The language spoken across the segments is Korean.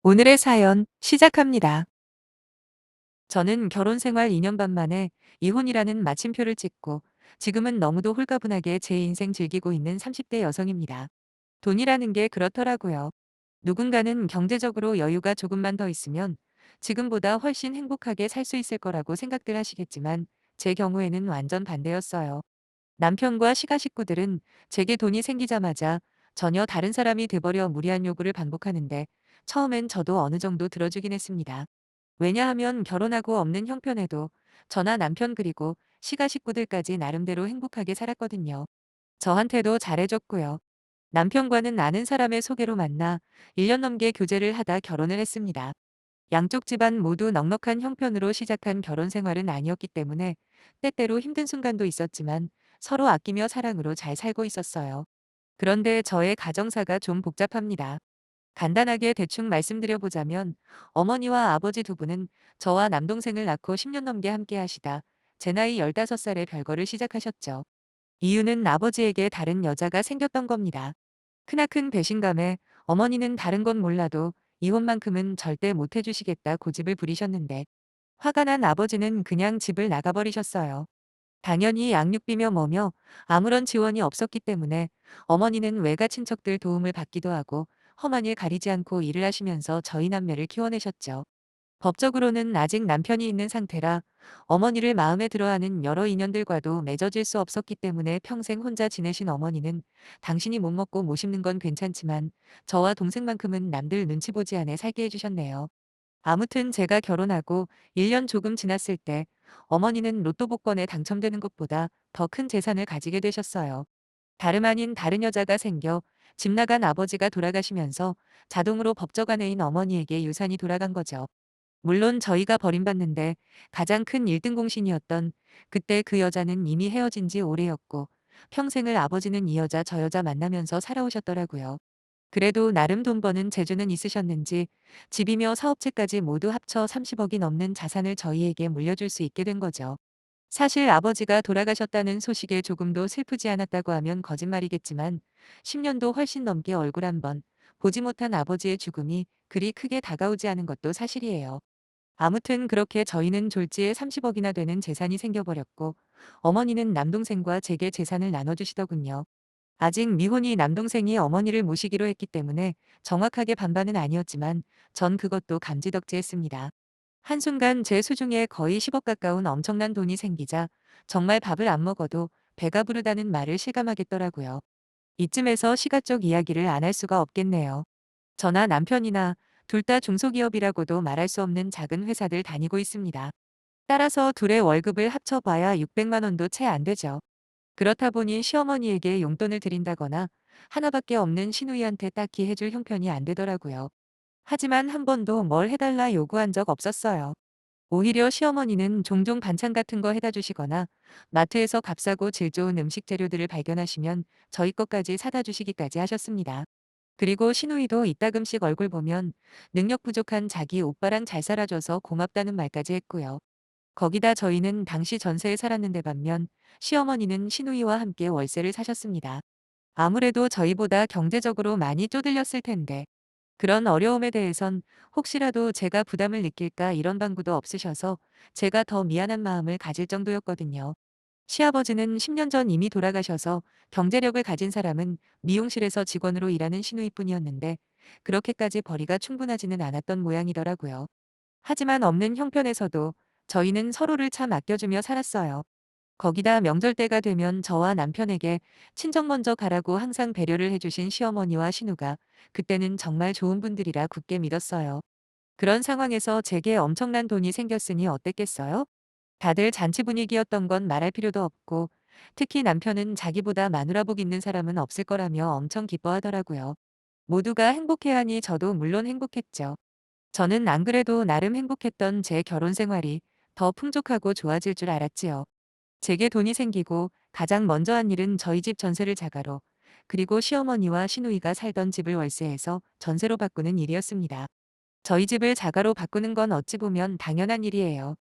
오늘의 사연 시작합니다. 저는 결혼 생활 2년 반 만에 이혼이라는 마침표를 찍고 지금은 너무도 홀가분하게 제 인생 즐기고 있는 30대 여성입니다. 돈이라는 게 그렇더라고요. 누군가는 경제적으로 여유가 조금만 더 있으면 지금보다 훨씬 행복하게 살 수 있을 거라고 생각들 하시겠지만 제 경우에는 완전 반대였어요. 남편과 시가 식구들은 제게 돈이 생기자마자 전혀 다른 사람이 돼버려 무리한 요구를 반복하는데 처음엔 저도 어느 정도 들어주긴 했습니다. 왜냐하면 결혼하고 없는 형편에도 저나 남편 그리고 시가 식구들까지 나름대로 행복하게 살았거든요. 저한테도 잘해줬고요. 남편과는 아는 사람의 소개로 만나 1년 넘게 교제를 하다 결혼을 했습니다. 양쪽 집안 모두 넉넉한 형편으로 시작한 결혼 생활은 아니었기 때문에 때때로 힘든 순간도 있었지만 서로 아끼며 사랑으로 잘 살고 있었어요. 그런데 저의 가정사가 좀 복잡합니다. 간단하게 대충 말씀드려 보자면 어머니와 아버지 두 분은 저와 남동생을 낳고 10년 넘게 함께 하시다 제 나이 15살에 별거를 시작하셨죠. 이유는 아버지에게 다른 여자가 생겼던 겁니다. 크나큰 배신감에 어머니는 다른 건 몰라도 이혼만큼은 절대 못 해주시겠다 고집을 부리셨는데 화가 난 아버지는 그냥 집을 나가버리셨어요. 당연히 양육비며 뭐며 아무런 지원이 없었기 때문에 어머니는 외가 친척들 도움을 받기도 하고 험한 일 가리지 않고 일을 하시면서 저희 남매를 키워내셨죠. 법적으로는 아직 남편이 있는 상태라 어머니를 마음에 들어하는 여러 인연들과도 맺어질 수 없었기 때문에 평생 혼자 지내신 어머니는 당신이 못 먹고 못 입는 건 괜찮지만 저와 동생만큼은 남들 눈치 보지 않아 살게 해주셨네요. 아무튼 제가 결혼하고 1년 조금 지났을 때 어머니는 로또 복권에 당첨되는 것보다 더 큰 재산을 가지게 되셨어요. 다름 아닌 다른 여자가 생겨 집 나간 아버지가 돌아가시면서 자동으로 법적 아내인 어머니에게 유산이 돌아간 거죠. 물론 저희가 버림받는데 가장 큰 1등 공신이었던 그때 그 여자는 이미 헤어진 지 오래였고 평생을 아버지는 이 여자 저 여자 만나면서 살아오셨더라고요. 그래도 나름 돈 버는 재주는 있으셨는지 집이며 사업체까지 모두 합쳐 30억이 넘는 자산을 저희에게 물려줄 수 있게 된 거죠. 사실 아버지가 돌아가셨다는 소식에 조금도 슬프지 않았다고 하면 거짓말이겠지만 10년도 훨씬 넘게 얼굴 한번 보지 못한 아버지의 죽음이 그리 크게 다가오지 않은 것도 사실이에요. 아무튼 그렇게 저희는 졸지에 30억이나 되는 재산이 생겨버렸고 어머니는 남동생과 제게 재산을 나눠주시더군요. 아직 미혼이 남동생이 어머니를 모시기로 했기 때문에 정확하게 반반은 아니었지만 전 그것도 감지덕지했습니다. 한순간 제 수중에 거의 10억 가까운 엄청난 돈이 생기자 정말 밥을 안 먹어도 배가 부르다는 말을 실감하겠더라고요. 이쯤에서 시가쪽 이야기를 안 할 수가 없겠네요. 저나 남편이나 둘 다 중소기업이라고도 말할 수 없는 작은 회사들 다니고 있습니다. 따라서 둘의 월급을 합쳐봐야 600만 원도 채 안 되죠. 그렇다 보니 시어머니에게 용돈을 드린다거나 하나밖에 없는 시누이한테 딱히 해줄 형편이 안 되더라고요. 하지만 한 번도 뭘 해달라 요구한 적 없었어요. 오히려 시어머니는 종종 반찬 같은 거 해다 주시거나 마트에서 값싸고 질 좋은 음식 재료들을 발견하시면 저희 것까지 사다 주시기까지 하셨습니다. 그리고 시누이도 이따금씩 얼굴 보면 능력 부족한 자기 오빠랑 잘 살아줘서 고맙다는 말까지 했고요. 거기다 저희는 당시 전세에 살았는데 반면 시어머니는 시누이와 함께 월세를 사셨습니다. 아무래도 저희보다 경제적으로 많이 쪼들렸을 텐데 그런 어려움에 대해선 혹시라도 제가 부담을 느낄까 이런 방구도 없으셔서 제가 더 미안한 마음을 가질 정도였거든요. 시아버지는 10년 전 이미 돌아가셔서 경제력을 가진 사람은 미용실에서 직원으로 일하는 시누이뿐이었는데 그렇게까지 벌이가 충분하지는 않았던 모양이더라고요. 하지만 없는 형편에서도 저희는 서로를 참 아껴주며 살았어요. 거기다 명절 때가 되면 저와 남편에게 친정 먼저 가라고 항상 배려를 해주신 시어머니와 시누가 그때는 정말 좋은 분들이라 굳게 믿었어요. 그런 상황에서 제게 엄청난 돈이 생겼으니 어땠겠어요? 다들 잔치 분위기였던 건 말할 필요도 없고 특히 남편은 자기보다 마누라복 있는 사람은 없을 거라며 엄청 기뻐하더라고요. 모두가 행복해하니 저도 물론 행복했죠. 저는 안 그래도 나름 행복했던 제 결혼 생활이 더 풍족하고 좋아질 줄 알았지요. 제게 돈이 생기고 가장 먼저 한 일은 저희 집 전세를 자가로 그리고 시어머니와 시누이가 살던 집을 월세해서 전세로 바꾸는 일이었습니다. 저희 집을 자가로 바꾸는 건 어찌 보면 당연한 일이에요.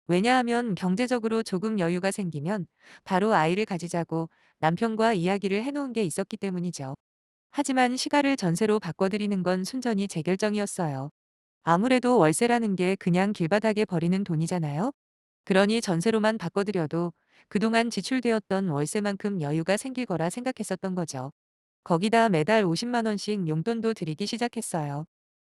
왜냐하면 경제적으로 조금 여유가 생기면 바로 아이를 가지자고 남편과 이야기를 해놓은 게 있었기 때문이죠. 하지만 시가를 전세로 바꿔드리는 건 순전히 제 결정이었어요. 아무래도 월세라는 게 그냥 길바닥에 버리는 돈이잖아요. 그러니 전세로만 바꿔드려도 그동안 지출되었던 월세만큼 여유가 생길 거라 생각했었던 거죠. 거기다 매달 50만 원씩 용돈도 드리기 시작했어요.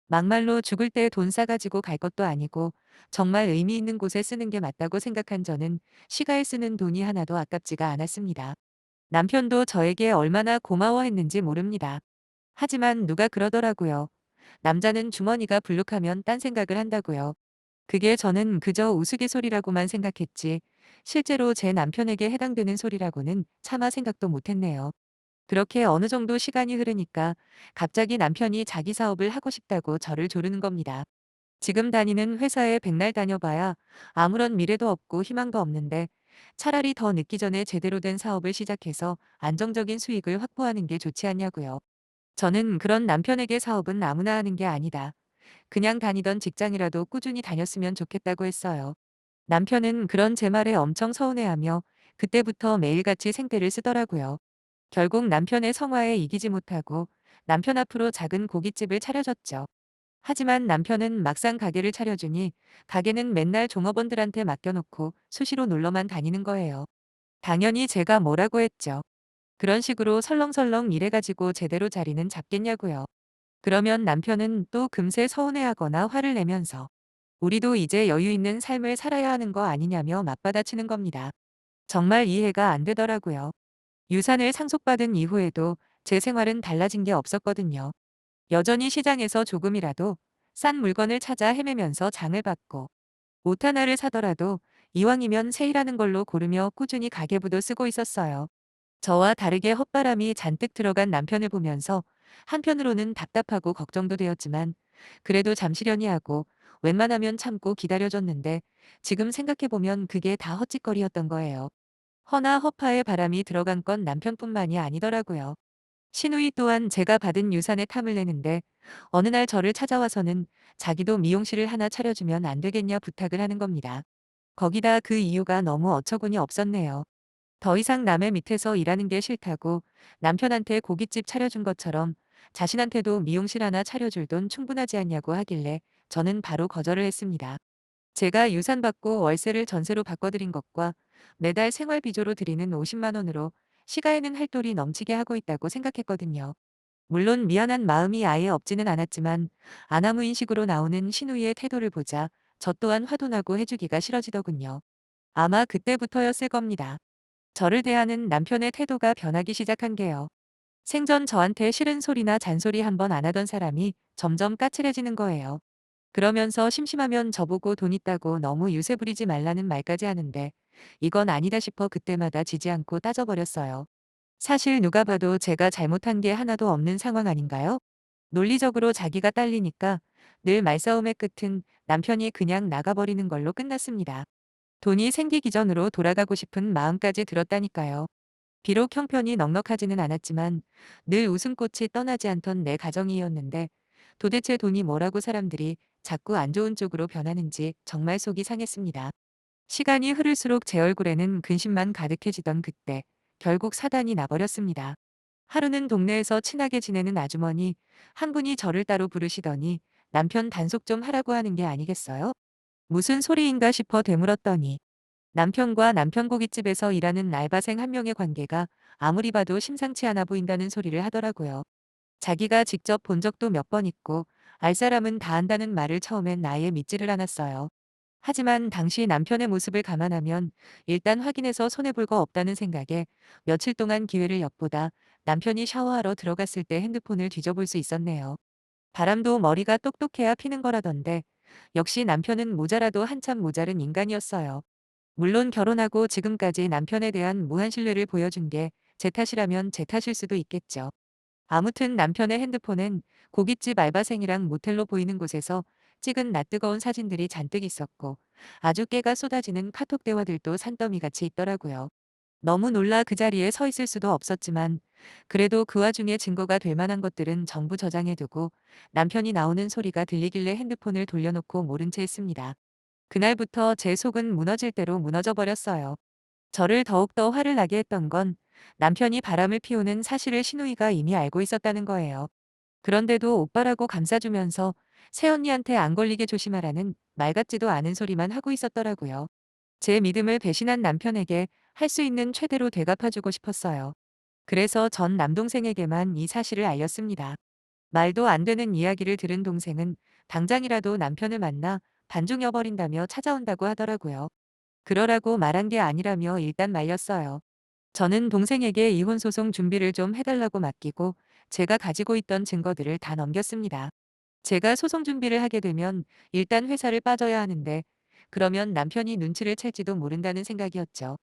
막말로 죽을 때 돈 싸가지고 갈 것도 아니고 정말 의미 있는 곳에 쓰는 게 맞다고 생각한 저는 시가에 쓰는 돈이 하나도 아깝지가 않았습니다. 남편도 저에게 얼마나 고마워했는지 모릅니다. 하지만 누가 그러더라고요. 남자는 주머니가 불룩하면 딴 생각을 한다고요. 그게 저는 그저 우스갯소리라고만 생각했지 실제로 제 남편에게 해당되는 소리라고는 차마 생각도 못했네요. 그렇게 어느 정도 시간이 흐르니까 갑자기 남편이 자기 사업을 하고 싶다고 저를 조르는 겁니다. 지금 다니는 회사에 백날 다녀봐야 아무런 미래도 없고 희망도 없는데 차라리 더 늦기 전에 제대로 된 사업을 시작해서 안정적인 수익을 확보하는 게 좋지 않냐고요. 저는 그런 남편에게 사업은 아무나 하는 게 아니다. 그냥 다니던 직장이라도 꾸준히 다녔으면 좋겠다고 했어요. 남편은 그런 제 말에 엄청 서운해하며 그때부터 매일같이 생떼를 쓰더라고요. 결국 남편의 성화에 이기지 못하고 남편 앞으로 작은 고깃집을 차려줬죠. 하지만 남편은 막상 가게를 차려주니 가게는 맨날 종업원들한테 맡겨놓고 수시로 놀러만 다니는 거예요. 당연히 제가 뭐라고 했죠. 그런 식으로 설렁설렁 일해가지고 제대로 자리는 잡겠냐고요. 그러면 남편은 또 금세 서운해하거나 화를 내면서 우리도 이제 여유 있는 삶을 살아야 하는 거 아니냐며 맞받아치는 겁니다. 정말 이해가 안 되더라고요. 유산을 상속받은 이후에도 제 생활은 달라진 게 없었거든요. 여전히 시장에서 조금이라도 싼 물건을 찾아 헤매면서 장을 받고 옷 하나를 사더라도 이왕이면 세일하는 걸로 고르며 꾸준히 가계부도 쓰고 있었어요. 저와 다르게 헛바람이 잔뜩 들어간 남편을 보면서 한편으로는 답답하고 걱정도 되었지만 그래도 잠시려니 하고 웬만하면 참고 기다려줬는데 지금 생각해보면 그게 다 헛짓거리였던 거예요. 허나 허파에 바람이 들어간 건 남편뿐만이 아니더라고요. 시누이 또한 제가 받은 유산에 탐을 내는데 어느 날 저를 찾아와서는 자기도 미용실을 하나 차려주면 안 되겠냐 부탁을 하는 겁니다. 거기다 그 이유가 너무 어처구니 없었네요. 더 이상 남의 밑에서 일하는 게 싫다고 남편한테 고깃집 차려준 것처럼 자신한테도 미용실 하나 차려줄 돈 충분하지 않냐고 하길래 저는 바로 거절을 했습니다. 제가 유산받고 월세를 전세로 바꿔드린 것과 매달 생활비조로 드리는 50만 원으로 시가에는 할 돌이 넘치게 하고 있다고 생각했거든요. 물론 미안한 마음이 아예 없지는 않았지만 아나무인식으로 나오는 신우이의 태도를 보자 저 또한 화도 나고 해주기가 싫어지더군요. 아마 그때부터였을 겁니다. 저를 대하는 남편의 태도가 변하기 시작한 게요. 생전 저한테 싫은 소리나 잔소리 한 번 안 하던 사람이 점점 까칠해지는 거예요. 그러면서 심심하면 저보고 돈 있다고 너무 유세 부리지 말라는 말까지 하는데 이건 아니다 싶어 그때마다 지지 않고 따져버렸어요. 사실 누가 봐도 제가 잘못한 게 하나도 없는 상황 아닌가요? 논리적으로 자기가 딸리니까 늘 말싸움의 끝은 남편이 그냥 나가버리는 걸로 끝났습니다. 돈이 생기기 전으로 돌아가고 싶은 마음까지 들었다니까요. 비록 형편이 넉넉하지는 않았지만 늘 웃음꽃이 떠나지 않던 내 가정이었는데 도대체 돈이 뭐라고 사람들이 자꾸 안 좋은 쪽으로 변하는지 정말 속이 상했습니다. 시간이 흐를수록 제 얼굴에는 근심만 가득해지던 그때 결국 사단이 나버렸습니다. 하루는 동네에서 친하게 지내는 아주머니 한 분이 저를 따로 부르시더니 남편 단속 좀 하라고 하는 게 아니겠어요? 무슨 소리인가 싶어 되물었더니 남편과 남편 고깃집에서 일하는 알바생 한 명의 관계가 아무리 봐도 심상치 않아 보인다는 소리를 하더라고요. 자기가 직접 본 적도 몇 번 있고 알 사람은 다 안다는 말을 처음엔 아예 믿지를 않았어요. 하지만 당시 남편의 모습을 감안하면 일단 확인해서 손해볼 거 없다는 생각에 며칠 동안 기회를 엿보다 남편이 샤워하러 들어갔을 때 핸드폰을 뒤져볼 수 있었네요. 바람도 머리가 똑똑해야 피는 거라던데 역시 남편은 모자라도 한참 모자른 인간이었어요. 물론 결혼하고 지금까지 남편에 대한 무한 신뢰를 보여준 게 제 탓이라면 제 탓일 수도 있겠죠. 아무튼 남편의 핸드폰엔 고깃집 알바생이랑 모텔로 보이는 곳에서 찍은 낯뜨거운 사진들이 잔뜩 있었고 아주 깨가 쏟아지는 카톡 대화들도 산더미같이 있더라고요. 너무 놀라 그 자리에 서 있을 수도 없었지만 그래도 그 와중에 증거가 될 만한 것들은 전부 저장해두고 남편이 나오는 소리가 들리길래 핸드폰을 돌려놓고 모른 채 했습니다. 그날부터 제 속은 무너질 대로 무너져 버렸어요. 저를 더욱더 화를 나게 했던 건 남편이 바람을 피우는 사실을 시누이가 이미 알고 있었다는 거예요. 그런데도 오빠라고 감싸주면서 새언니한테 안 걸리게 조심하라는 말 같지도 않은 소리만 하고 있었더라고요. 제 믿음을 배신한 남편에게 할 수 있는 최대로 되갚아주고 싶었어요. 그래서 전 남동생에게만 이 사실을 알렸습니다. 말도 안 되는 이야기를 들은 동생은 당장이라도 남편을 만나 반종여버린다며 찾아온다고 하더라고요. 그러라고 말한 게 아니라며 일단 말렸어요. 저는 동생에게 이혼 소송 준비를 좀 해달라고 맡기고 제가 가지고 있던 증거들을 다 넘겼습니다. 제가 소송 준비를 하게 되면 일단 회사를 빠져야 하는데 그러면 남편이 눈치를 챌지도 모른다는 생각이었죠.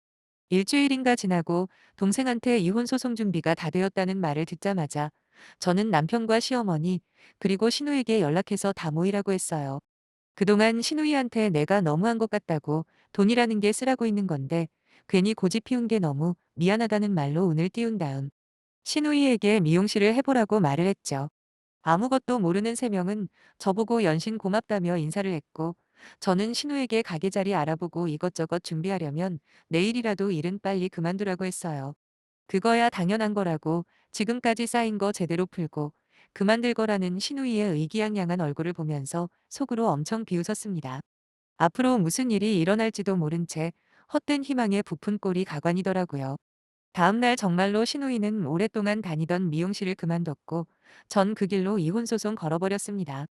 일주일인가 지나고 동생한테 이혼 소송 준비가 다 되었다는 말을 듣자마자 저는 남편과 시어머니 그리고 신우에게 연락해서 다 모이라고 했어요. 그동안 신우이한테 내가 너무한 것 같다고 돈이라는 게 쓰라고 있는 건데 괜히 고집 피운 게 너무 미안하다는 말로 운을 띄운 다음 신우이에게 미용실을 해보라고 말을 했죠. 아무것도 모르는 세 명은 저보고 연신 고맙다며 인사를 했고 저는 신우에게 가게 자리 알아보고 이것저것 준비하려면 내일이라도 일은 빨리 그만두라고 했어요. 그거야 당연한 거라고 지금까지 쌓인 거 제대로 풀고 그만둘 거라는 신우이의 의기양양한 얼굴을 보면서 속으로 엄청 비웃었습니다. 앞으로 무슨 일이 일어날지도 모른 채 헛된 희망에 부푼 꼴이 가관이더라고요. 다음날 정말로 신우이는 오랫동안 다니던 미용실을 그만뒀고 전 그 길로 이혼소송 걸어버렸습니다.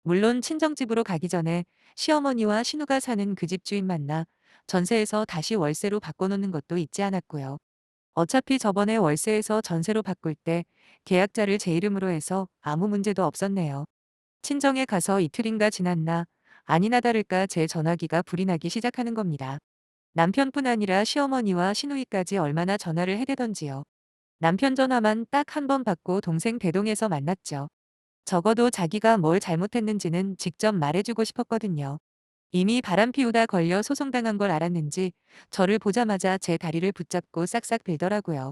물론 친정집으로 가기 전에 시어머니와 신우가 사는 그 집 주인 만나 전세에서 다시 월세로 바꿔놓는 것도 잊지 않았고요. 어차피 저번에 월세에서 전세로 바꿀 때 계약자를 제 이름으로 해서 아무 문제도 없었네요. 친정에 가서 이틀인가 지났나 아니나 다를까 제 전화기가 불이 나기 시작하는 겁니다. 남편뿐 아니라 시어머니와 시누이까지 얼마나 전화를 해대던지요. 남편 전화만 딱 한 번 받고 동생 대동에서 만났죠. 적어도 자기가 뭘 잘못했는지는 직접 말해주고 싶었거든요. 이미 바람 피우다 걸려 소송당한 걸 알았는지 저를 보자마자 제 다리를 붙잡고 싹싹 빌더라고요.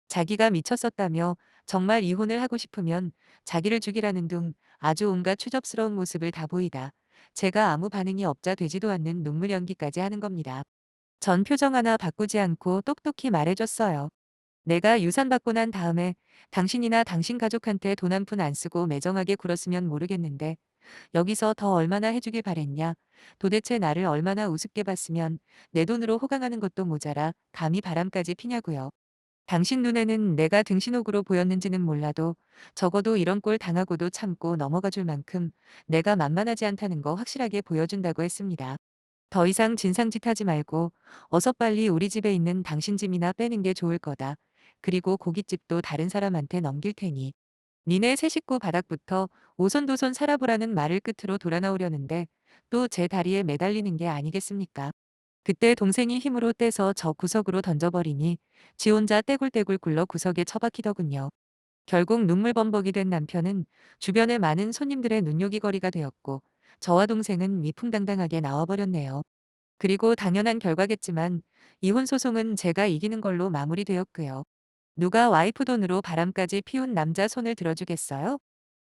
자기가 미쳤었다며 정말 이혼을 하고 싶으면 자기를 죽이라는 둥 아주 온갖 추접스러운 모습을 다 보이다. 제가 아무 반응이 없자 되지도 않는 눈물 연기까지 하는 겁니다. 전 표정 하나 바꾸지 않고 똑똑히 말해줬어요. 내가 유산 받고 난 다음에 당신이나 당신 가족한테 돈 한 푼 안 쓰고 매정하게 굴었으면 모르겠는데 여기서 더 얼마나 해주길 바랬냐. 도대체 나를 얼마나 우습게 봤으면 내 돈으로 호강하는 것도 모자라 감히 바람까지 피냐고요. 당신 눈에는 내가 등신옥으로 보였는지는 몰라도 적어도 이런 꼴 당하고도 참고 넘어가 줄 만큼 내가 만만하지 않다는 거 확실하게 보여준다고 했습니다. 더 이상 진상짓 하지 말고 어서 빨리 우리 집에 있는 당신 짐이나 빼는 게 좋을 거다. 그리고 고깃집도 다른 사람한테 넘길 테니. 니네 새 식구 바닥부터 오손도손 살아보라는 말을 끝으로 돌아 나오려는데 또 제 다리에 매달리는 게 아니겠습니까? 그때 동생이 힘으로 떼서 저 구석으로 던져버리니 지 혼자 떼굴떼굴 굴러 구석에 처박히더군요. 결국 눈물범벅이 된 남편은 주변의 많은 손님들의 눈요기거리가 되었고 저와 동생은 위풍당당하게 나와버렸네요. 그리고 당연한 결과겠지만 이혼 소송은 제가 이기는 걸로 마무리되었고요. 누가 와이프 돈으로 바람까지 피운 남자 손을 들어주겠어요?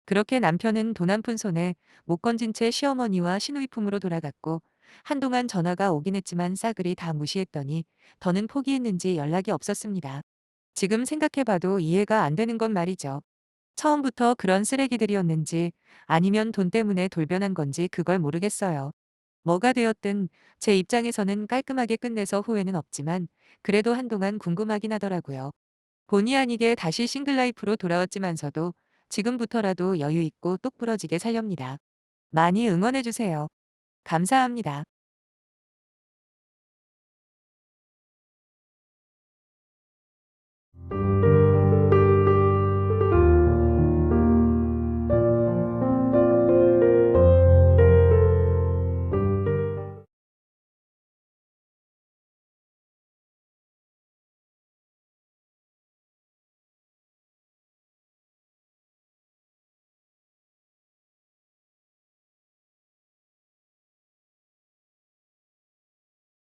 그렇게 남편은 돈 한 푼 손에 못 건진 채 시어머니와 시누이 품으로 돌아갔고 한동안 전화가 오긴 했지만 싸그리 다 무시했더니 더는 포기했는지 연락이 없었습니다. 지금 생각해봐도 이해가 안 되는 건 말이죠. 처음부터 그런 쓰레기들이었는지 아니면 돈 때문에 돌변한 건지 그걸 모르겠어요. 뭐가 되었든 제 입장에서는 깔끔하게 끝내서 후회는 없지만 그래도 한동안 궁금하긴 하더라고요. 본의 아니게 다시 싱글라이프로 돌아왔지만서도 지금부터라도 여유 있고 똑부러지게 살렵니다. 많이 응원해주세요. 감사합니다.